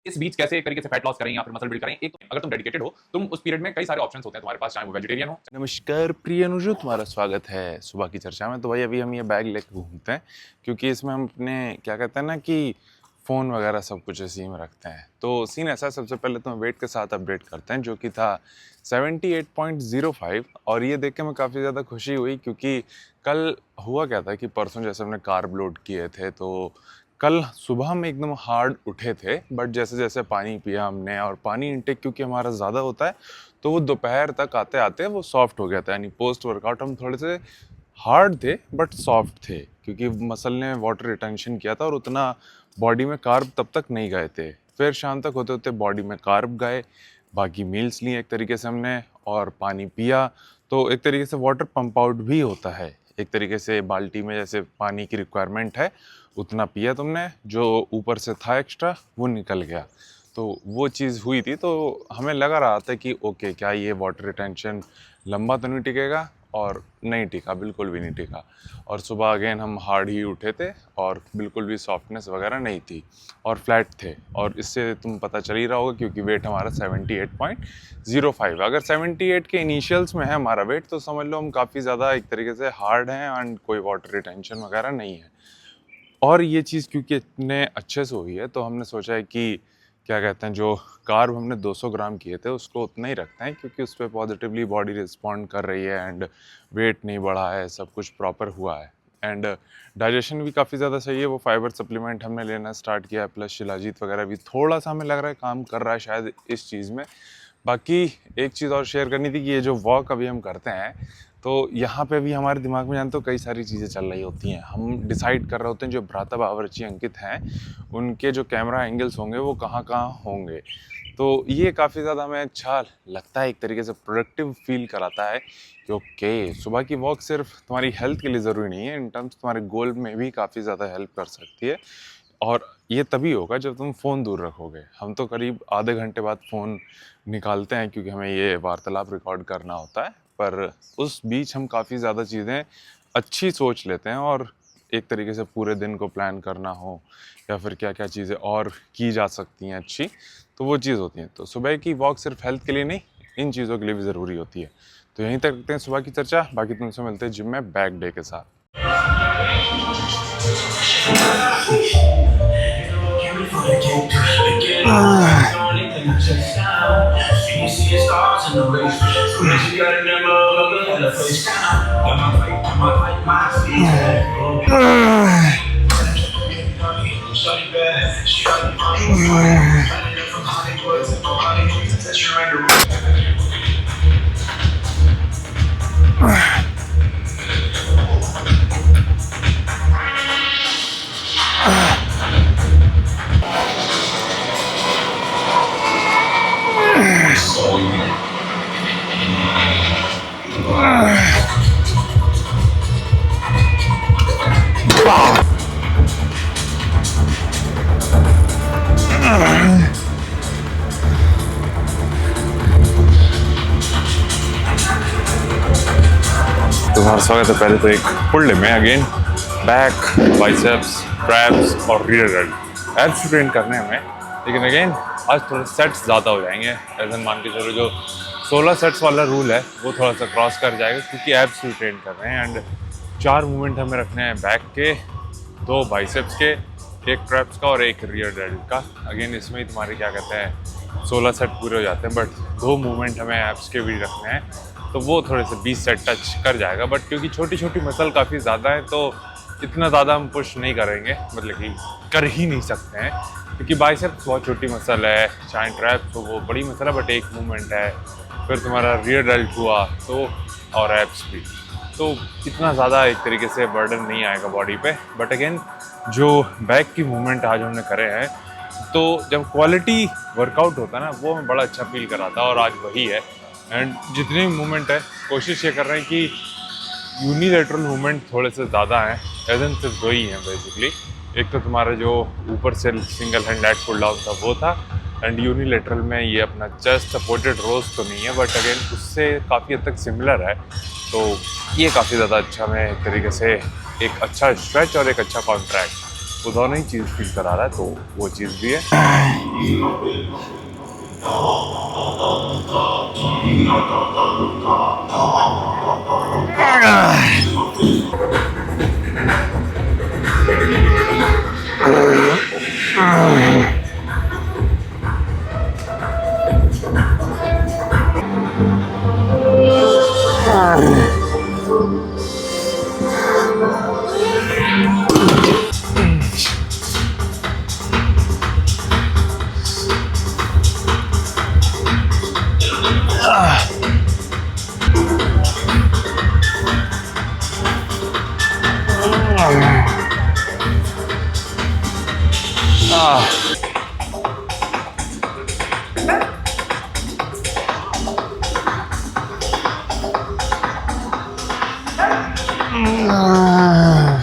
इस बीच कैसे एक तरीके से फैट लॉस करें या फिर मसल बिल्ड करें। एक तो अगर तुम डेडिकेटेड हो, तुम उस पीरियड में कई सारे ऑप्शंस होते हैं तुम्हारे पास, चाहे वो वेजिटेरियन हो। नमस्कार प्रिय अनुजो, तुम्हारा स्वागत है सुबह की चर्चा में। तो भाई अभी हम ये बैग लेके घूमते हैं क्योंकि इसमें हम अपने क्या कहते हैं ना कि फ़ोन वगैरह सब कुछ इसी में रखते हैं। तो सीन ऐसा है, सबसे पहले तो हम वेट के साथ अपडेट करते हैं जो कि था 78.05। और ये देख के मैं काफ़ी ज़्यादा खुशी हुई क्योंकि कल हुआ क्या था कि परसों जैसे हमने कार्ब लोड किए थे तो कल सुबह हम एकदम हार्ड उठे थे, बट जैसे जैसे पानी पिया हमने और पानी इंटेक क्योंकि हमारा ज़्यादा होता है तो वो दोपहर तक आते आते वो सॉफ्ट हो गया था। यानी पोस्ट वर्कआउट हम थोड़े से हार्ड थे बट सॉफ्ट थे क्योंकि मसल ने वाटर रिटेंशन किया था और उतना बॉडी में कार्ब तब तक नहीं गए थे। फिर शाम तक होते होते बॉडी में कार्ब गए, बाकी मील्स लिए एक तरीके से हमने और पानी पिया। तो एक तरीके से वाटर पंप आउट भी होता है, एक तरीके से बाल्टी में जैसे पानी की रिक्वायरमेंट है उतना पिया तुमने, जो ऊपर से था एक्स्ट्रा वो निकल गया। तो वो चीज़ हुई थी। तो हमें लगा रहा था कि ओके क्या ये वाटर रिटेंशन लंबा तो नहीं टिकेगा, और नहीं टिका, बिल्कुल भी नहीं टिका। और सुबह अगेन हम हार्ड ही उठे थे और बिल्कुल भी सॉफ्टनेस वगैरह नहीं थी और फ्लैट थे। और इससे तुम पता चल ही रहा होगा क्योंकि वेट हमारा 78.05। अगर 78 के इनिशियल्स में है हमारा वेट तो समझ लो हम काफ़ी ज़्यादा एक तरीके से हार्ड हैं एंड कोई वाटर रिटेंशन वगैरह नहीं है। और ये चीज़ क्योंकि इतने अच्छे से हुई है तो हमने सोचा है कि क्या कहते हैं, जो कार्ब हमने 200 ग्राम किए थे उसको उतना ही रखते हैं क्योंकि उस पर पॉजिटिवली बॉडी रिस्पॉन्ड कर रही है एंड वेट नहीं बढ़ा है, सब कुछ प्रॉपर हुआ है एंड डाइजेशन भी काफ़ी ज़्यादा सही है। वो फाइबर सप्लीमेंट हमने लेना स्टार्ट किया है, प्लस शिलाजीत वगैरह भी थोड़ा सा हमें लग रहा है काम कर रहा है शायद इस चीज़ में। बाकी एक चीज़ और शेयर करनी थी कि ये जो वॉक अभी हम करते हैं तो यहाँ पे भी हमारे दिमाग में जानते हो कई सारी चीज़ें चल रही होती हैं। हम डिसाइड कर रहे होते हैं जो भ्राता बावर्ची अंकित हैं उनके जो कैमरा एंगल्स होंगे वो कहाँ कहाँ होंगे। तो ये काफ़ी ज़्यादा हमें अच्छा लगता है, एक तरीके से प्रोडक्टिव फील कराता है कि ओके सुबह की वॉक सिर्फ तुम्हारी हेल्थ के लिए ज़रूरी नहीं है, इन टर्म्स तुम्हारे गोल में भी काफ़ी ज़्यादा हेल्प कर सकती है। और ये तभी होगा जब तुम फ़ोन दूर रखोगे। हम तो करीब आधे घंटे बाद फ़ोन निकालते हैं क्योंकि हमें ये वार्तालाप रिकॉर्ड करना होता है, पर उस बीच हम काफ़ी ज़्यादा चीज़ें अच्छी सोच लेते हैं और एक तरीके से पूरे दिन को प्लान करना हो या फिर क्या क्या चीज़ें और की जा सकती हैं अच्छी, तो वो चीज़ होती हैं। तो सुबह की वॉक सिर्फ हेल्थ के लिए नहीं, इन चीज़ों के लिए भी ज़रूरी होती है। तो यहीं तक रखते हैं सुबह की चर्चा, बाकी तुमसे मिलते हैं जिम में बैक डे के साथ। तुम्हारा स्वागत है। पहले तो एक पुल डे में अगेन बैक, बाइसेप्स, ट्रैप्स और रियर डेल्ट एब्स ट्रेन करने हमें, लेकिन अगेन आज थोड़े सेट्स ज़्यादा हो जाएंगे। ऐसा मान के चलो जो 16 सेट्स वाला रूल है वो थोड़ा सा क्रॉस कर जाएगा क्योंकि एब्स ट्रेन कर रहे हैं एंड 4 मूवमेंट हमें रखने हैं बैक के, 2 बाइसेप्स के, एक ट्रैप्स का और एक रियर डेल्ट का। अगेन इसमें ही तुम्हारे क्या कहते हैं 16 सेट पूरे हो जाते हैं, बट 2 मूवमेंट हमें एब्स के भी रखने हैं तो वो थोड़े से 20 सेट टच कर जाएगा। बट क्योंकि छोटी छोटी मसल काफ़ी ज़्यादा है तो इतना ज़्यादा हम पुश नहीं करेंगे, मतलब कि कर ही नहीं सकते हैं क्योंकि बाइसेप्स बहुत छोटी मसल है, चाहे ट्रैप्स हो वो बड़ी मसल है बट एक मूवमेंट है। फिर तुम्हारा रियर डेल्ट हुआ तो और एब्स भी, तो इतना ज़्यादा एक तरीके से बर्डन नहीं आएगा बॉडी पे। बट अगेन जो बैक की मूवमेंट आज हमने करे हैं तो जब क्वालिटी वर्कआउट होता है ना वो हमें बड़ा अच्छा फील कराता है और आज वही है। एंड जितने भी मूवमेंट है कोशिश ये कर रहे हैं कि यूनिलेटरल मूवमेंट थोड़े से ज़्यादा हैं, एजन सिर्फ 2 ही हैं बेसिकली। एक तो तुम्हारा जो ऊपर से single hand lat pull down था वो था, एंड यूनिलेटरल में ये अपना चेस्ट सपोर्टेड रोज तो नहीं है बट अगेन उससे काफ़ी हद तक सिमिलर है। तो ये काफ़ी ज़्यादा अच्छा, मैं एक तरीके से एक अच्छा स्ट्रेच और एक अच्छा कॉन्ट्रैक्ट। वो दोनों ही चीज़ फील करा रहा है, तो वो चीज़ भी है।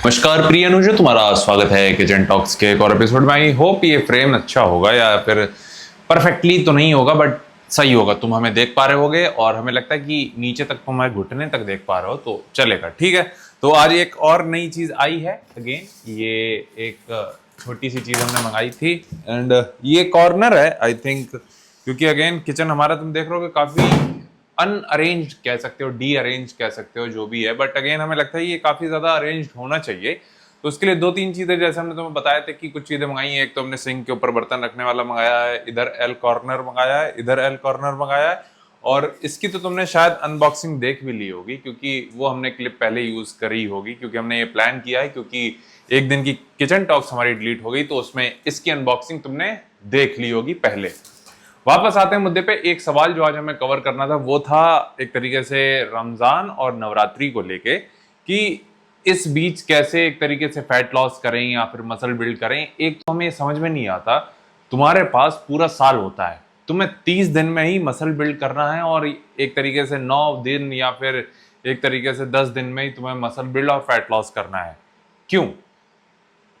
नमस्कार प्रिय अनुजो, तुम्हारा स्वागत है किचन टॉक्स के एक और एपिसोड में। आई होप ये फ्रेम अच्छा होगा या फिर परफेक्टली तो नहीं होगा बट सही होगा। तुम हमें देख पा रहे होगे और हमें लगता है कि नीचे तक तुम हमारे घुटने तक देख पा रहे हो तो चलेगा, ठीक है। तो आज एक और नई चीज आई है। अगेन ये एक छोटी सी चीज हमने मंगाई थी एंड ये कॉर्नर है आई थिंक, क्योंकि अगेन किचन हमारा तुम देख रहे हो काफी अनअरेंज कह सकते हो, डी अरेंज कह सकते हो, जो भी है, बट अगेन हमें लगता है ये काफी ज्यादा अरेंज होना चाहिए। तो उसके लिए दो तीन चीजें, जैसे हमने तुम्हें बताया था कि कुछ चीजें मंगाई हैं। एक तो हमने सिंक के ऊपर बर्तन रखने वाला मंगाया है, इधर एल कॉर्नर मंगाया है, इधर एल कॉर्नर मंगाया है। और इसकी तो तुमने शायद अनबॉक्सिंग देख भी ली होगी, क्योंकि वो हमने क्लिप पहले यूज करी होगी, क्योंकि हमने ये प्लान किया है, क्योंकि एक दिन की किचन टॉक्स हमारी डिलीट हो गई तो उसमें इसकी अनबॉक्सिंग तुमने देख ली होगी पहले। वापस आते हैं मुद्दे पे। एक सवाल जो आज हमें कवर करना था वो था एक तरीके से रमजान और नवरात्रि को लेके, कि इस बीच कैसे एक तरीके से फैट लॉस करें या फिर मसल बिल्ड करें। एक तो हमें समझ में नहीं आता, तुम्हारे पास पूरा साल होता है, तुम्हें 30 दिन में ही मसल बिल्ड करना है और एक तरीके से 9 दिन या फिर एक तरीके से 10 दिन में ही तुम्हें मसल बिल्ड और फैट लॉस करना है। क्यों?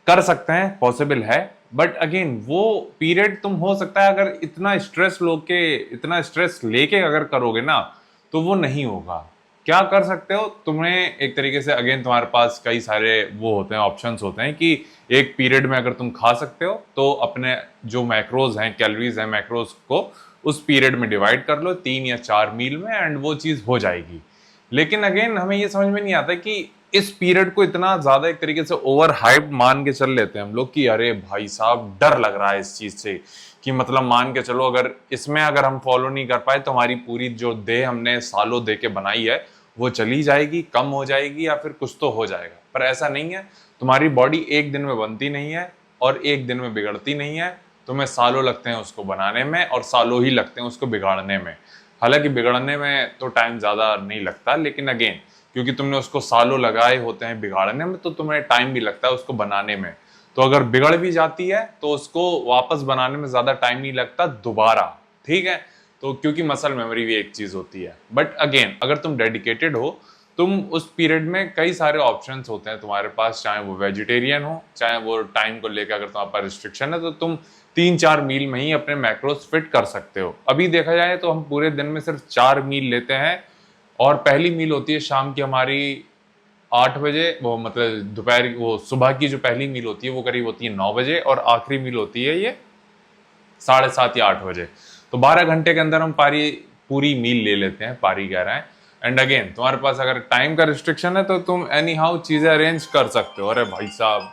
कर सकते हैं, पॉसिबल है, बट अगेन वो पीरियड तुम हो सकता है अगर इतना स्ट्रेस लेके अगर करोगे ना तो वो नहीं होगा। क्या कर सकते हो? तुम्हें एक तरीके से अगेन तुम्हारे पास कई सारे वो होते हैं, ऑप्शंस होते हैं कि एक पीरियड में अगर तुम खा सकते हो तो अपने जो मैक्रोज हैं, कैलोरीज हैं, मैक्रोज को उस पीरियड में डिवाइड कर लो 3 या 4 मील में एंड वो चीज हो जाएगी। लेकिन अगेन हमें ये समझ में नहीं आता कि इस पीरियड को इतना ज्यादा एक तरीके से ओवर हाइप मान के चल लेते हैं हम लोग कि अरे भाई साहब डर लग रहा है इस चीज से, कि मतलब मान के चलो अगर इसमें अगर हम फॉलो नहीं कर पाए तो हमारी पूरी जो देह हमने सालों दे के बनाई है वो चली जाएगी, कम हो जाएगी या फिर कुछ तो हो जाएगा। पर ऐसा नहीं है, तुम्हारी बॉडी एक दिन में बनती नहीं है और एक दिन में बिगड़ती नहीं है। तुम्हें सालों लगते हैं उसको बनाने में और सालों ही लगते हैं उसको बिगाड़ने में। हालांकि बिगड़ने में तो टाइम ज्यादा नहीं लगता, लेकिन अगेन क्योंकि तुमने उसको सालों लगाए होते हैं बिगाड़ने में तो तुम्हें टाइम भी लगता है उसको बनाने में। तो अगर बिगड़ भी जाती है तो उसको वापस बनाने में ज्यादा टाइम नहीं लगता दोबारा, ठीक है। तो क्योंकि मसल मेमोरी भी एक चीज होती है। बट अगेन अगर तुम डेडिकेटेड हो, तुम उस पीरियड में कई सारे ऑप्शंस होते हैं तुम्हारे पास, चाहे वो वेजिटेरियन हो, चाहे वो टाइम को लेकर अगर तुम्हारे पास रिस्ट्रिक्शन है तो तुम 3-4 मील में ही अपने मैक्रोस फिट कर सकते हो। अभी देखा जाए तो हम पूरे दिन में सिर्फ 4 मील लेते हैं और पहली मील होती है शाम की हमारी 8 बजे, वो मतलब दोपहर, वो सुबह की जो पहली मील होती है वो करीब होती है 9 बजे और आखिरी मील होती है ये 7:30 या 8 बजे। तो 12 घंटे के अंदर हम पूरी मील ले लेते हैं, पारी कह रहे हैं। एंड अगेन तुम्हारे पास अगर टाइम का रिस्ट्रिक्शन है तो तुम एनी हाउ चीजें अरेंज कर सकते हो। अरे भाई साहब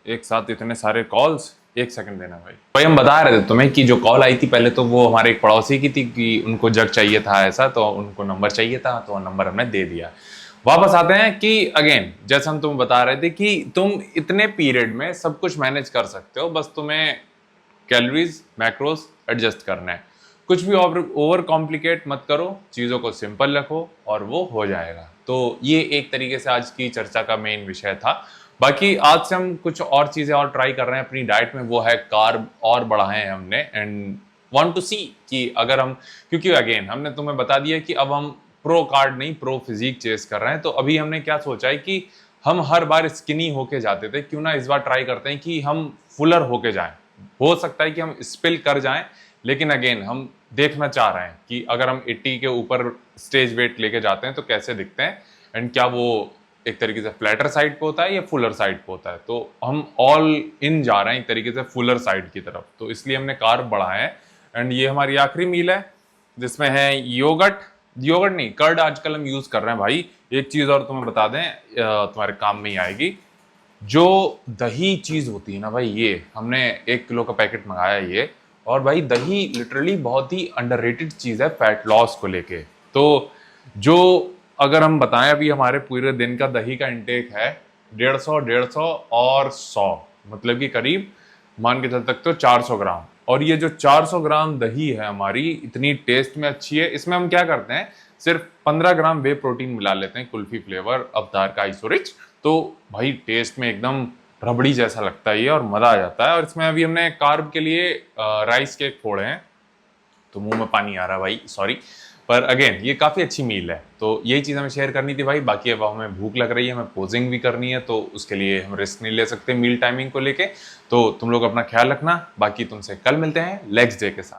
एक साथ इतने सारे कॉल्स, एक सेकंड देना भाई। हम बता रहे थे तुम्हें कि जो कॉल आई थी पहले तो वो हमारे एक पड़ोसी की थी कि उनको जग चाहिए था ऐसा, तो उनको नंबर चाहिए था तो नंबर हमने दे दिया। वापस आते हैं कि अगेन जैसे हम तुम बता रहे थे कि तुम इतने पीरियड में सब कुछ मैनेज कर सकते हो, बस तुम्हें कैलोरीज मैक्रोस एडजस्ट करना है। कुछ भी ओवर कॉम्प्लिकेट मत करो, चीज़ों को सिंपल रखो और वो हो जाएगा। तो ये एक तरीके से आज की चर्चा का मेन विषय था। बाकी आज से हम कुछ और चीज़ें और ट्राई कर रहे हैं अपनी डाइट में, वो है कार्ब और बढ़ाए हैं हमने एंड वांट टू सी कि अगर हम, क्योंकि अगेन हमने तुम्हें बता दिया कि अब हम प्रो कार्ड नहीं प्रो फिजिक चेस कर रहे हैं। तो अभी हमने क्या सोचा है कि हम हर बार स्किनी होके जाते थे, क्यों ना इस बार ट्राई करते हैं कि हम फुलर होके जाएं। हो सकता है कि हम स्पिल कर जाएं, लेकिन अगेन हम देखना चाह रहे हैं कि अगर हम 80 के ऊपर स्टेज वेट लेके जाते हैं तो कैसे दिखते हैं एंड क्या वो एक तरीके से फ्लैटर साइड पे होता है या फुलर साइड पे होता है, तो हम ऑल इन जा रहे हैं एक तरीके से फुलर साइड की तरफ, तो इसलिए हमने कार्ब बढ़ाए हैं। एंड ये हमारी आखिरी मील है जिसमें है योगर्ट नहीं, कर्ड आजकल हम यूज कर रहे हैं भाई। एक चीज और तुम्हें बता दें, तुम्हारे काम में ही आएगी, जो दही चीज होती है ना भाई, ये हमने 1 किलो का पैकेट मंगाया है ये। और भाई दही लिटरली बहुत ही अंडररेटेड चीज है फैट लॉस को लेके। तो जो अगर हम बताएं, अभी हमारे पूरे दिन का दही का इंटेक है 150 और 100, मतलब कि करीब मान के चल सकते हो 400 ग्राम। और ये जो 400 ग्राम दही है हमारी, इतनी टेस्ट में अच्छी है। इसमें हम क्या करते हैं, सिर्फ 15 ग्राम वे प्रोटीन मिला लेते हैं, कुल्फी फ्लेवर अवतार का आइसोरिच। तो भाई टेस्ट में एकदम रबड़ी जैसा लगता है ये, और मजा आ जाता है। और इसमें अभी हमने कार्ब के लिए राइस केक फोड़े हैं, तो मुंह में पानी आ रहा है भाई, सॉरी। पर अगेन ये काफ़ी अच्छी मील है, तो यही चीज़ हमें शेयर करनी थी भाई। बाकी अब हमें भूख लग रही है, हमें पोजिंग भी करनी है, तो उसके लिए हम रिस्क नहीं ले सकते मील टाइमिंग को लेके। तो तुम लोग अपना ख्याल रखना, बाकी तुमसे कल मिलते हैं लेग्स डे के साथ।